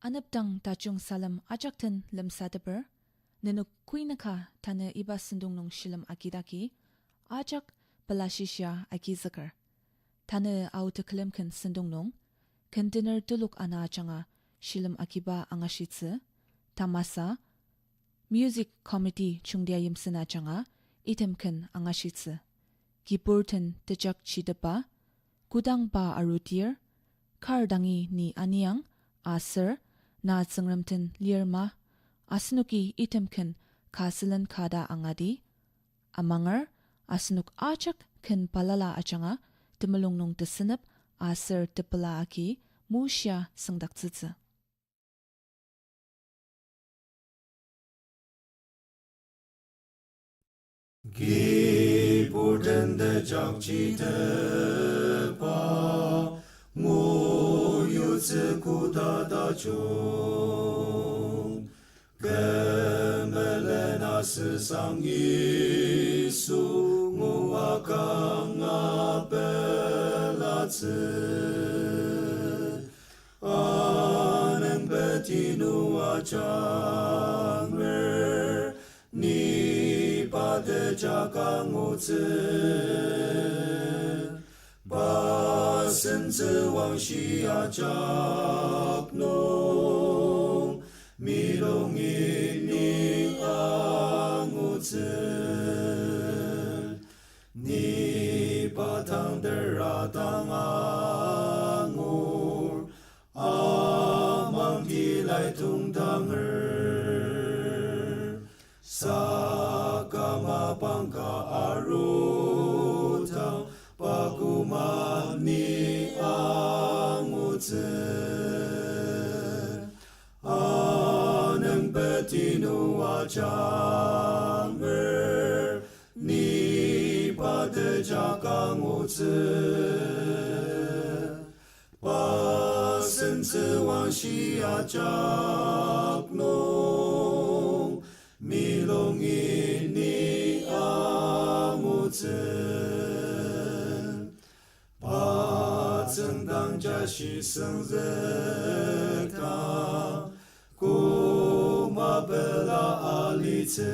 anaptang tachung salam ajakten lem sadaber, nenuk kuinaka tane iba sendung nung shilam akidaki, ajak belashisya akizakar. Tane auto klemken sendung nung, ken dinner duluk ana ajanga shilam akiba angashitse, tamasa, music committee chungdia yimsena ajanga, itemken angashitse. Giburten tejak chidapa, kudang ba arutir, kardangi ni aniang, aser, na tsengremten lirma, asnuki itemken kasilan kada angadi, amangar, asnuk ajak ken palala ajanga, temelungnung tesenep, aser tepela aki, musya sengdak tsitse. Giburten tejak chidapa, Yutse kudada chung, Kemelena sesang Yesu, Muakang apelatse, Aneng betinu acangmer, Ni pade jakang utse, Ba sen zi wang xi ya jak nung, Mi long yi ni ang u zi, Ni pa tang de ra tang ang ur, Amang di lai tung tang er, Sa ka ma pang ka aru tang, Pagumani ang utse, Aneng betinu acangmer, Ni padejak ang utse, Pasen wang xi ajak nung, Milong ini ang utse, Zengdang jashi sengzeka, Kuma bela alice,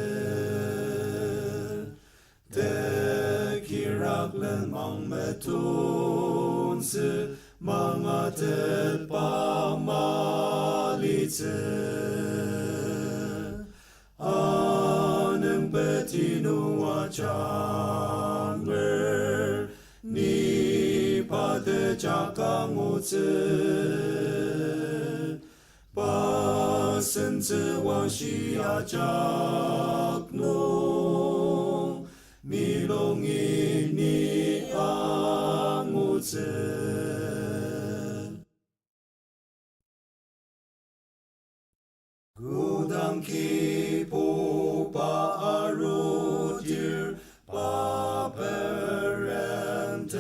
Te kirak len mang metunse, Mangatet pamalice, Aneng betinu acangmer, Ni pade jakang utse, Ba sen zi wang xi ajak nung, Mi long yi ni ang utse. Gudang ki po pa arutir, Pa perentem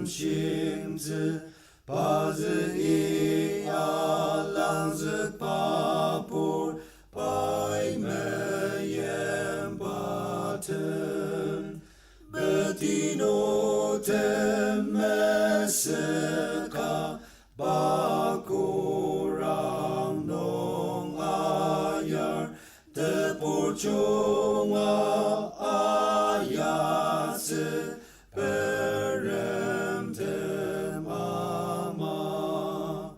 xing zi, Pa zi i alang zi pa pur, Pai me yem baten, Betino teme seka, Ba kurang nong ayar, Te por chung ayat se, Perem te mama,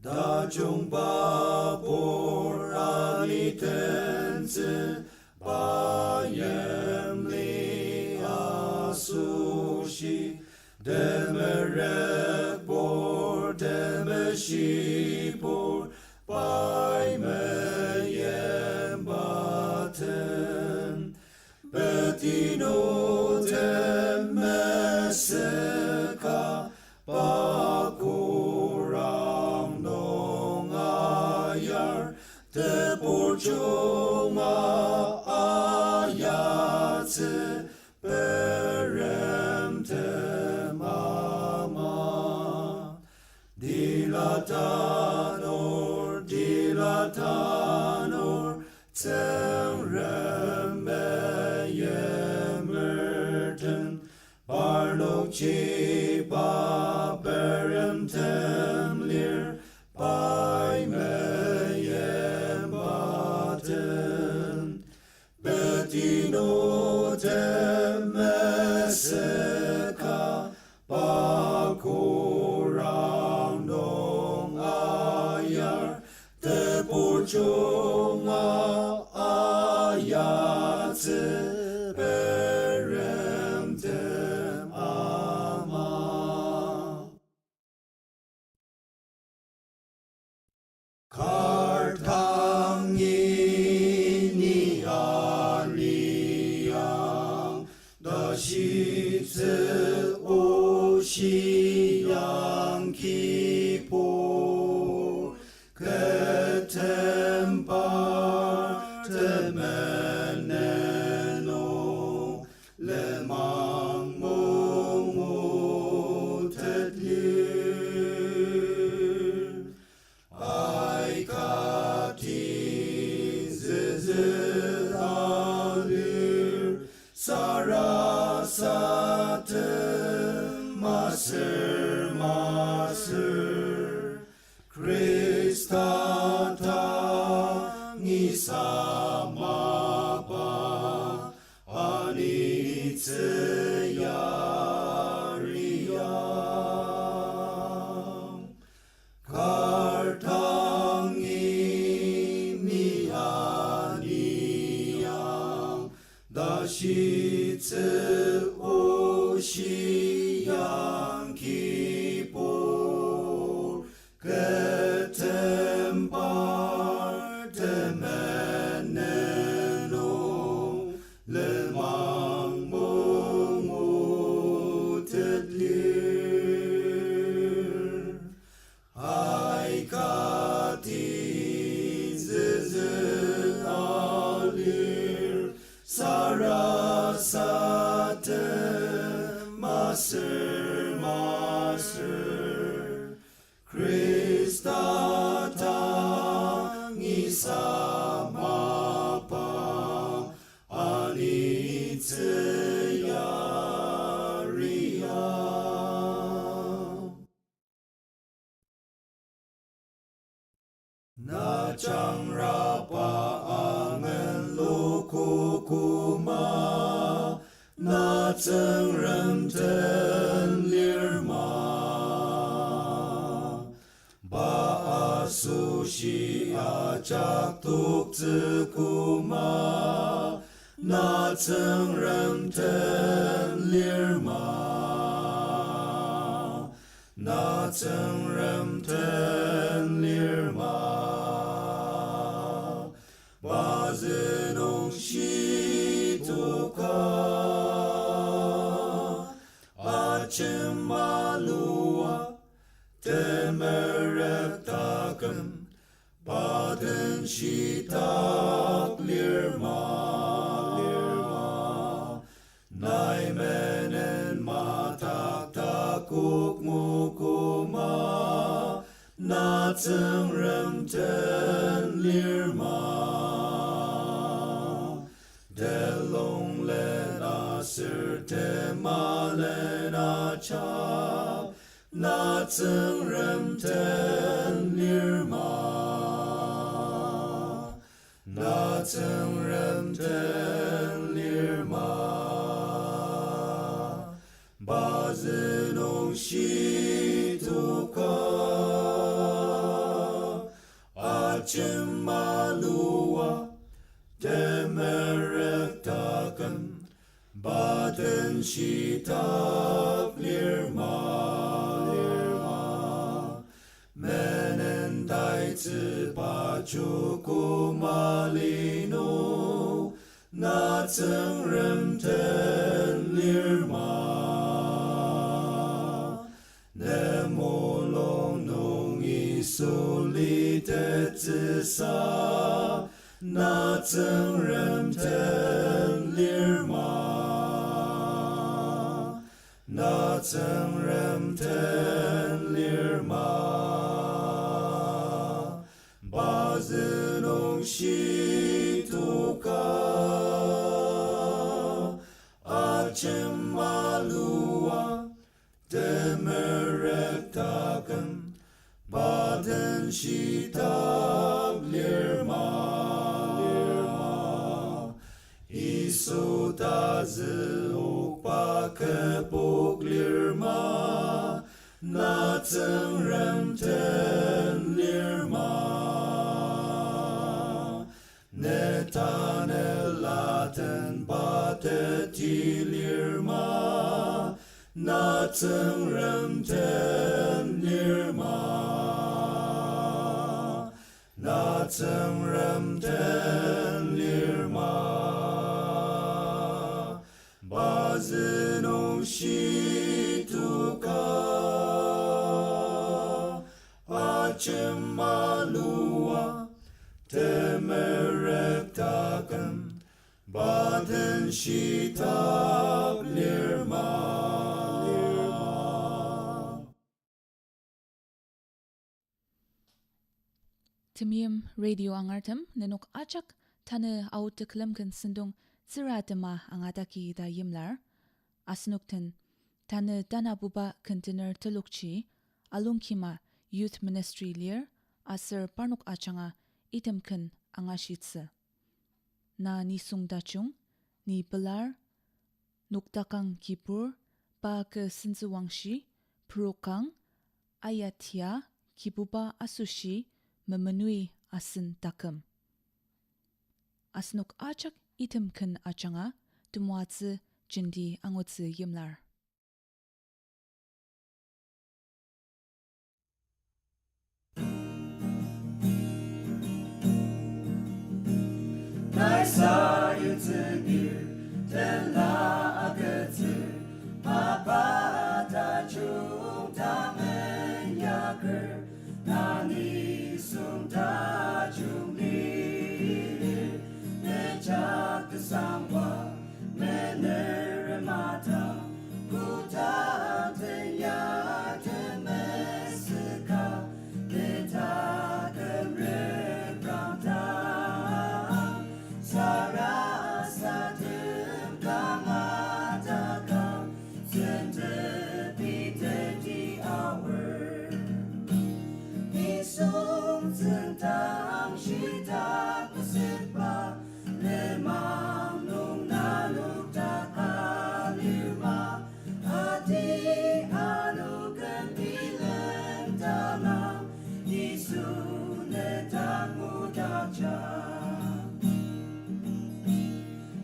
Da chung ba por anitense, Ba yem li asushi, Demerek por deme shi por, Pai me yem baten, Betino teme seka, Pa kurang nong ayar, Te por chung ayat se, Perem te mama, Dilatanor, Tseng reme yemerten, Barlok chi pa perem tem lir, Pai me Temeseka Pakurang Dong Ayar Tepurchunga Ayat Berem Tem Ama Kartang ini aliyang Dashitse oshiyang kipo Ketempar temeneno Lemang mungu tetlir Ai kati zizir alir sarasate maser maser Krista tangi sama ba anitseyariyam Kartangi mianiyang Dashitse oshiyang kipor Ketempar temeneno Lemang mungu tetlir Ai kati zizir alir sarasate maser maser Krista tangi sama pa anitseyariyam Na changrapa angen lokukuma Na tsengren ten lirma Ba asushi ajak tuk tsukuma Na tsengren ten lirma Na tsengren ten lirma Bazenong shituka Acem malua Temerek takem Baden shitak lirma lirma Naimenen matak takuk mukuma Na tsengren ten lirma Delong lena sir tema lena cha Na tsengren ten lirma Na tsengren ten lirma Bazenong shituka Acem malua Demerek takam Baden shitak lirma lirma Menen daitzi bachuku malino Na tsengren ten lirma Nemolong nong isuli tetzi sa Na tsengren ten lirma Na tsengren ten lirma Bazenong shituka Acem malua Demerek takam Baden shitak lirma sotaze okpa kepoklirma natseng remten lirma netanelaten pateti lirma natseng remten lirma natseng remten lirma bazenong shituka achemalua temerektaken baden shitab lirma Timim radio angartem nenok ajak tane aut klemken sendung ziradema angadaki da yimlar asnukten tane dana buba container telukchi alungkima youth ministry lir aser parnuk achanga itemken angashitse na nisung dachung ni belar nuktakang kipur pa ke sinzuwangshi prokang ayatia kibuba asushi memenuhi asin takam. Asnuk ajak itemken achanga tumuatze jindi angotze yimlar. Naisa yutzegir ten la agetze papa tajung tamen yaker nani sum tajung lir nejak samwa menere mata kuta tenya temesika kita kemre branta Sarasatim Kamatakam Sentepiteti hour Isum Zentang Shita Kusitpa Lemam Nung Nanuk Takalirma Ati Anukan Pilem Tanam Isu Netang Mudakcha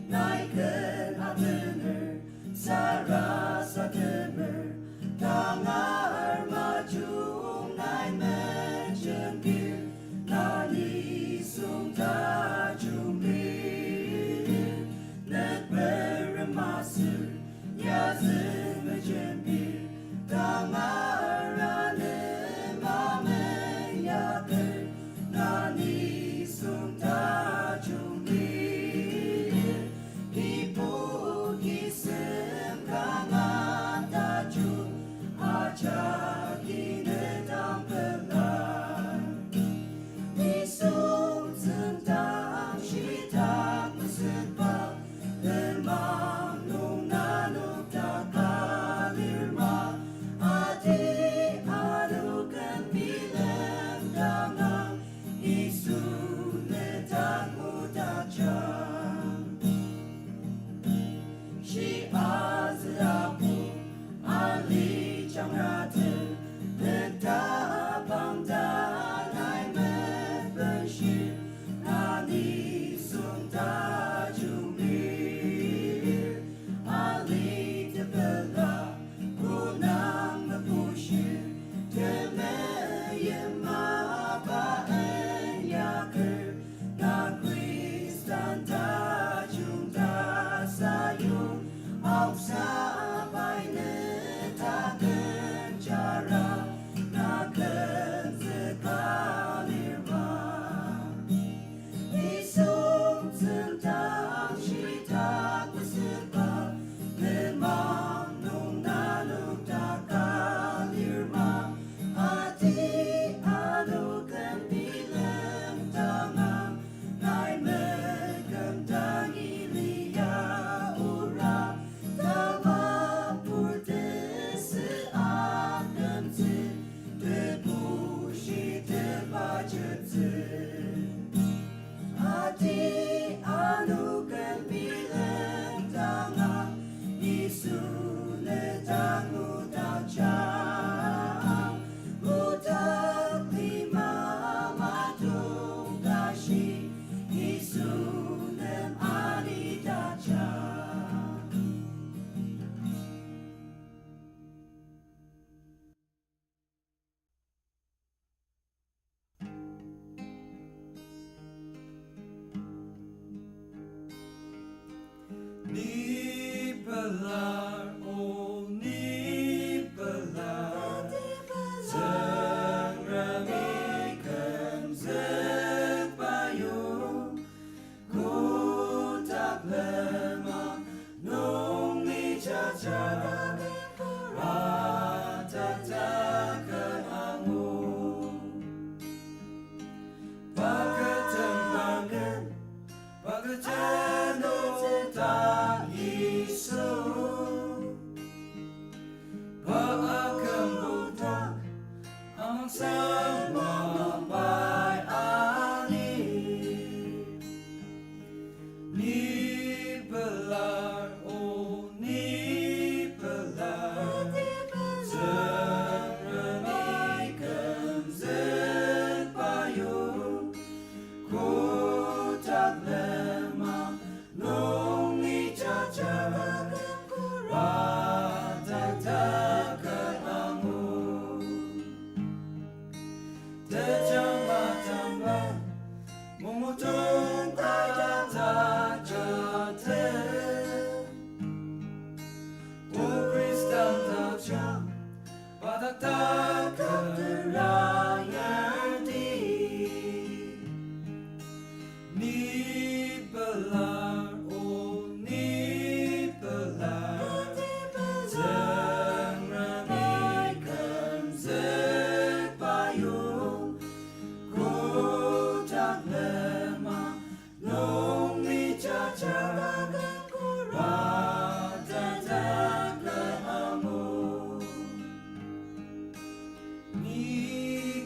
Naiken atener, sarasa temer, tangar majung nai mention bir, nani sung tajung bir, net beremasir, yazin mejen bir, tangar anem amen yaker, nani sung tajung bir. Come on. caca Ratatakan angin Pagkatembangan Pagkatanong tak isu Paakam budak Amang semua bayani Ni belar oh ni belar Seremikan sepayung Ku tak lemah nung ni caca Ratatakan angin Terjambah-jambah Memutong kata jatuh O Kristen tajam Pada takkan terayati Ni belar oh ni belar Seremikan sepayung Ku tak lemah nung ni caca Ratatakan angin Ni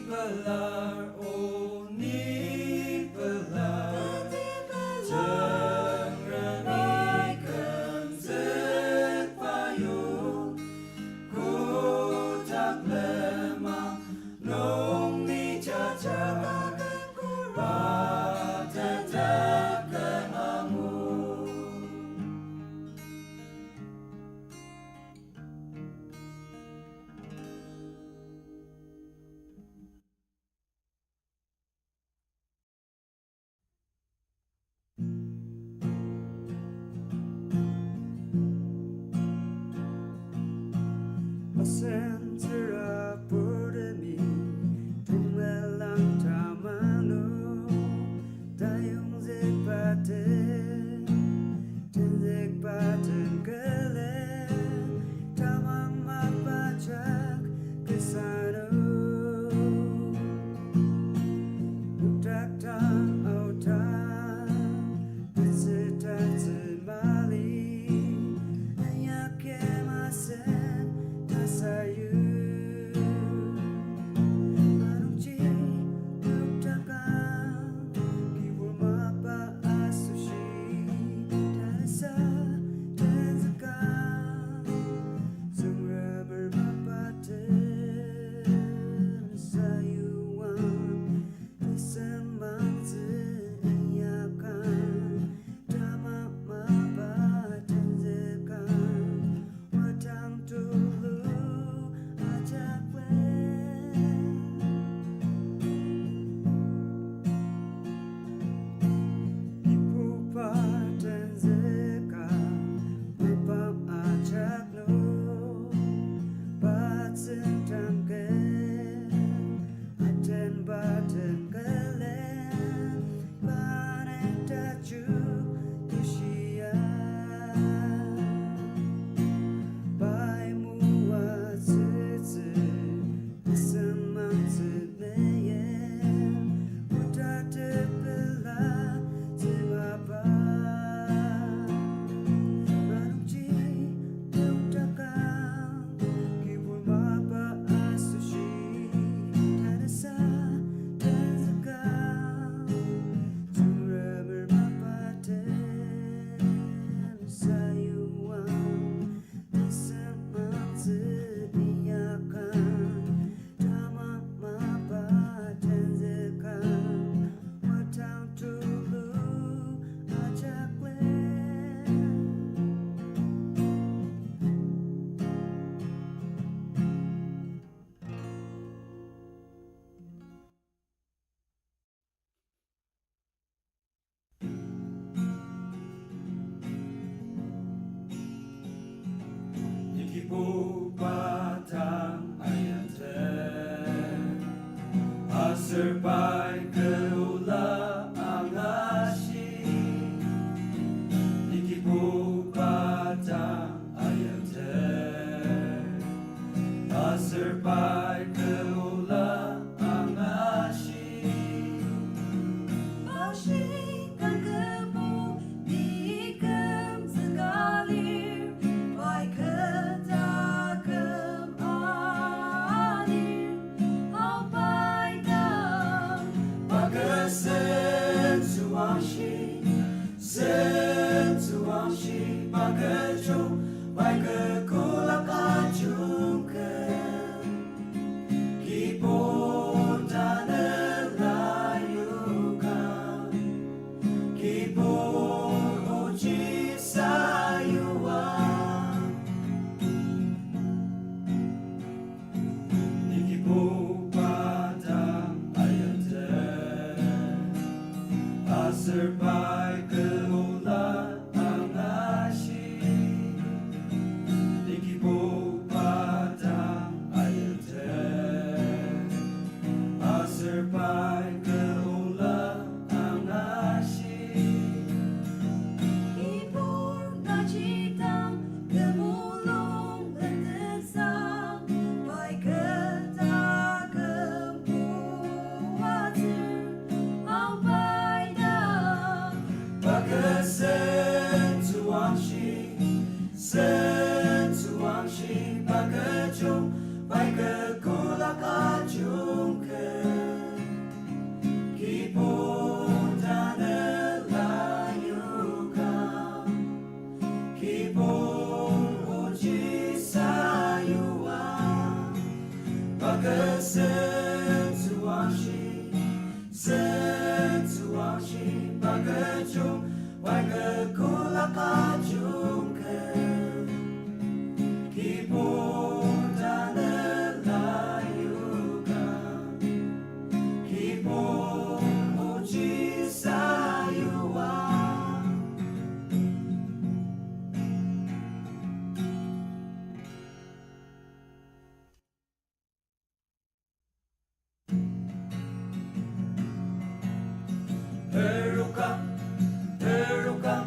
belar oh ni belar Seremikan sepayung Ku tak lemah nung ni caca Ratatakan angin Sentra perdemi Tunggalang tamano Tayong zikpaten Tenzikpaten kelen Tamang mapajak kesano Utak tang autan Bersetan semali Ayak kemasen Tasayu Manungci Tuktakan Kibul mapa asushi Tanasa Tanzakan Sungra bermapatan Sayuan Tesemang Seyakan Damak mapa Tanzakan Watang dulu ajak Ibu paten zeka Bapam ajak no Bat sentang Aten baten kelen Panen taju Tusia Bai muat setse Semang semeyen Udah terbelah Semapa Manungci Tuktakan Kibul mapa asushi Tanasa Tanzakan Sungra bermapatan Sayuan Tesemang sediakan Damak mapa Tanzakan Watang dulu ajak Ikipu batang ayatan Aserpai keula angasi Ikipu batang ayatan serpai keolah angashi Pastikan kamu diikem segalir, baik ketakam alir, sampai dam. Pagkasen suangshi pagkajo baik keolah kajungkan kipon tanah layukan kipon uji sayuan nikipo padang ayatan aserpai keolah angashi nikipo padang ayatan aserpai keolah angashi Ibur najitang gemulung lentesang, baik ketakam kuatir, sampai dam. Pagkasen suangshi pagkajo baik keolah kajungkan kipon tanah layukan kipon uji sayuan pagkasen suangshi pagkajo baik keolah kajungkan kipon tanah layukan kipon uji sayuan Perukam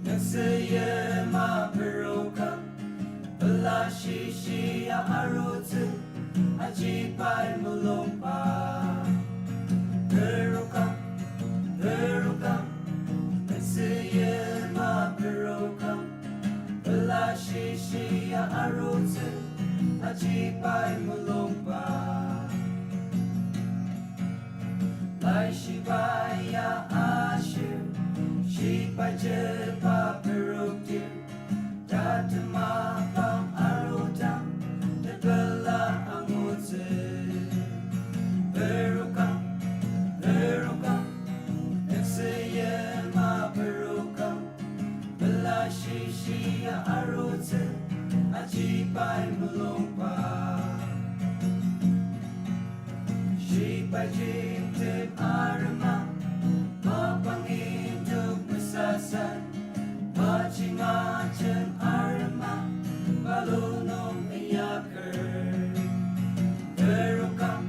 nagsayama perukam Belashishi arutsu ajipay mulumpa Perukam nagsayama perukam Belashishi arutsu ajipay mulumpa Lai Shivaya Ashir Shiva Jepa Peruktir Tatama Pam Arutam Tadala Angutse Perukam Naksayama Perukam Belashishi Arutse Ajipay Mulumpa Shiva Jimtim Arama Mapangindog masasan Macing-macing arama Balunong iyakar Perukam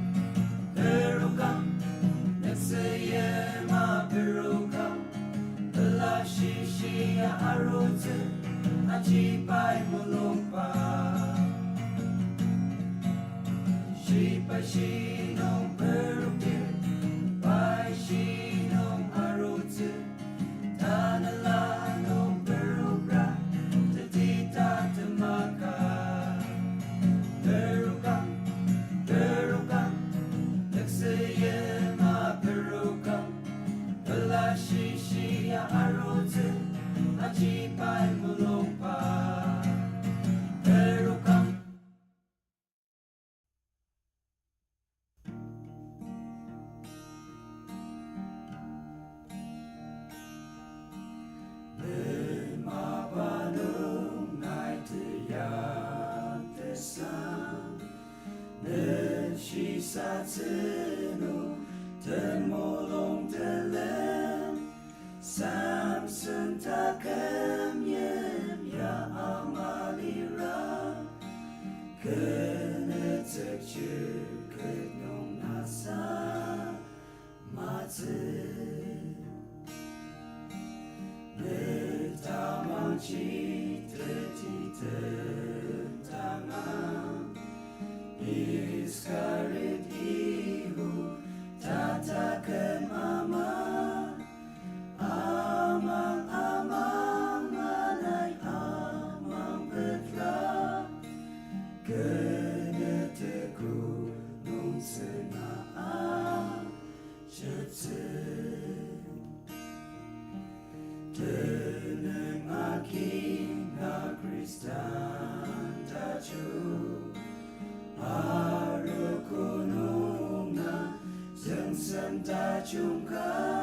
Nagsayama perukam Belashishi arutsu Ajipay mulumpa Shipa Shinong peruktir Pai Shinong arutsu Tanalanong perukra Tatita tamaka Perukam Nagsayama perukam Belashishi arutsu Ajipay mulumpa Perukam Mapanung naitiyang tesang Neshisatsuno temolong telem Samsun takam yem ya amalira Kenetekchir ketnyong nasa matse Tamang chi te tangan Taju Haru gunung na Jeung sem tajung ka